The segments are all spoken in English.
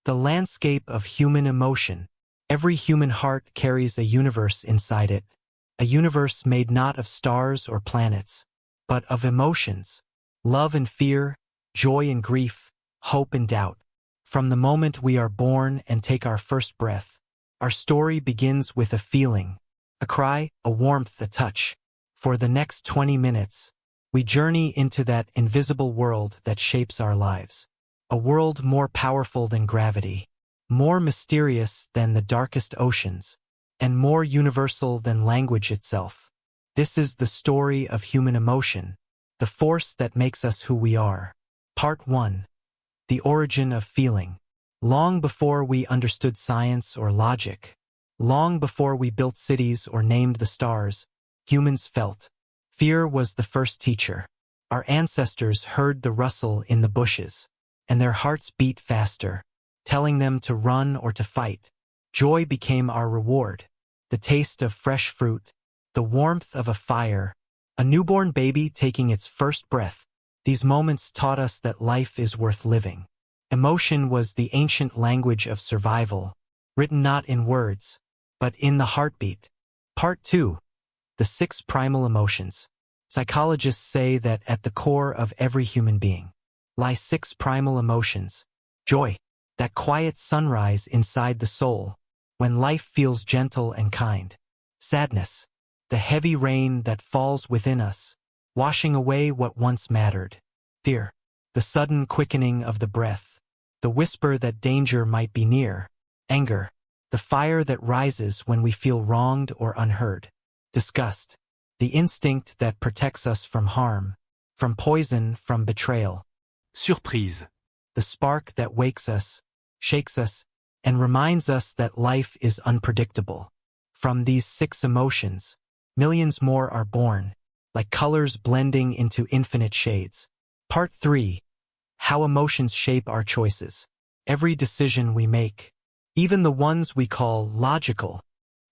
The landscape of human emotion. Every human heart carries a universe inside it, a universe made not of stars or planets, but of emotions, love and fear, joy and grief, hope and doubt. From the moment we are born and take our first breath, our story begins with a feeling, a cry, a warmth, a touch. For the next 20 minutes, we journey into that invisible world that shapes our lives. A world more powerful than gravity, more mysterious than the darkest oceans, and more universal than language itself. This is the story of human emotion, the force that makes us who we are. Part 1. The origin of feeling. Long before we understood science or logic, long before we built cities or named the stars, humans felt. Fear was the first teacher. Our ancestors heard the rustle in the bushes, and their hearts beat faster, telling them to run or to fight. Joy became our reward, the taste of fresh fruit, the warmth of a fire, a newborn baby taking its first breath. These moments taught us that life is worth living. Emotion was the ancient language of survival, written not in words, but in the heartbeat. Part 2. The 6 primal emotions. Psychologists say that at the core of every human being lie 6 primal emotions. Joy, that quiet sunrise inside the soul, when life feels gentle and kind. Sadness, the heavy rain that falls within us, washing away what once mattered. Fear, the sudden quickening of the breath, the whisper that danger might be near. Anger, the fire that rises when we feel wronged or unheard. Disgust, the instinct that protects us from harm, from poison, from betrayal. Surprise, the spark that wakes us, shakes us, and reminds us that life is unpredictable. From these 6 emotions, millions more are born, like colors blending into infinite shades. Part 3. How emotions shape our choices. Every decision we make, even the ones we call logical,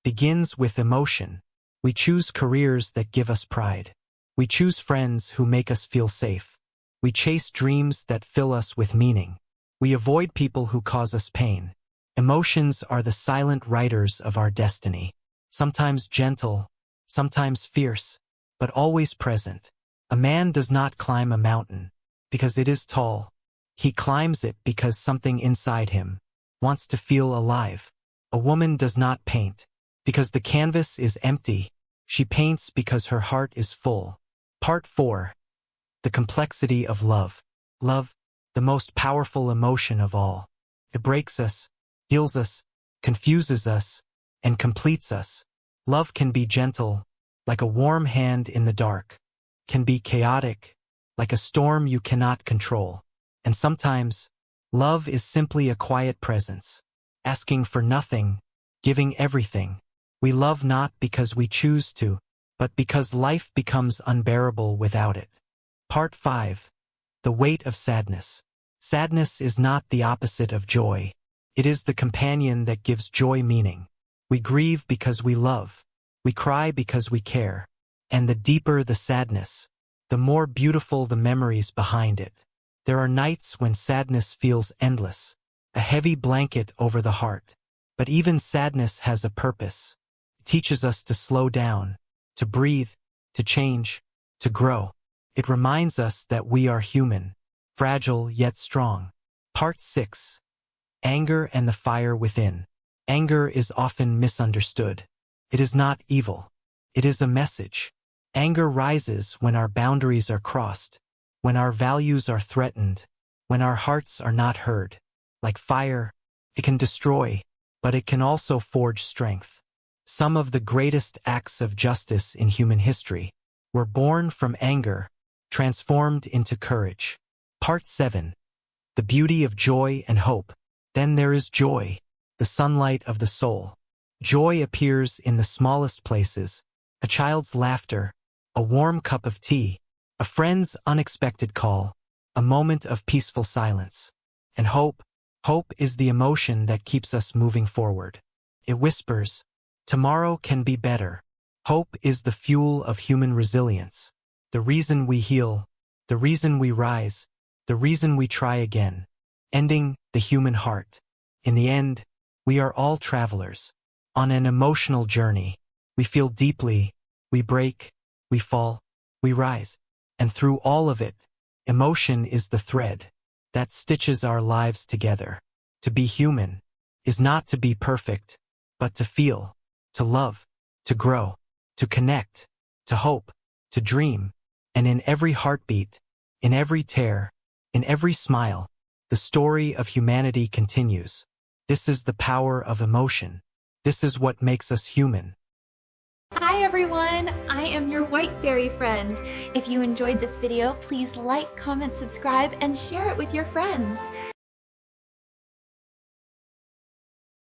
begins with emotion. We choose careers that give us pride. We choose friends who make us feel safe. We chase dreams that fill us with meaning. We avoid people who cause us pain. Emotions are the silent writers of our destiny, sometimes gentle, sometimes fierce, but always present. A man does not climb a mountain because it is tall. He climbs it because something inside him wants to feel alive. A woman does not paint because the canvas is empty. She paints because her heart is full. Part 4. The complexity of love. Love, the most powerful emotion of all. It breaks us, heals us, confuses us, and completes us. Love can be gentle, like a warm hand in the dark, can be chaotic, like a storm you cannot control. And sometimes, love is simply a quiet presence, asking for nothing, giving everything. We love not because we choose to, but because life becomes unbearable without it. Part 5. The weight of sadness. Sadness is not the opposite of joy. It is the companion that gives joy meaning. We grieve because we love. We cry because we care. And the deeper the sadness, the more beautiful the memories behind it. There are nights when sadness feels endless, a heavy blanket over the heart. But even sadness has a purpose. It teaches us to slow down, to breathe, to change, to grow. It reminds us that we are human, fragile yet strong. Part 6. Anger and the fire within. Anger is often misunderstood. It is not evil. It is a message. Anger rises when our boundaries are crossed, when our values are threatened, when our hearts are not heard. Like fire, it can destroy, but it can also forge strength. Some of the greatest acts of justice in human history were born from anger, transformed into courage. Part 7. The beauty of joy and hope. Then there is joy, the sunlight of the soul. Joy appears in the smallest places, a child's laughter, a warm cup of tea, a friend's unexpected call, a moment of peaceful silence. And hope is the emotion that keeps us moving forward. It whispers, tomorrow can be better. Hope is the fuel of human resilience, the reason we heal, the reason we rise, the reason we try again. Ending the human heart. In the end, we are all travelers on an emotional journey. We feel deeply, we break, we fall, we rise. And through all of it, emotion is the thread that stitches our lives together. To be human is not to be perfect, but to feel, to love, to grow, to connect, to hope, to dream. And in every heartbeat, in every tear, in every smile, the story of humanity continues. This is the power of emotion. This is what makes us human. Hi everyone, I am your white fairy friend. If you enjoyed this video, please like, comment, subscribe, and share it with your friends.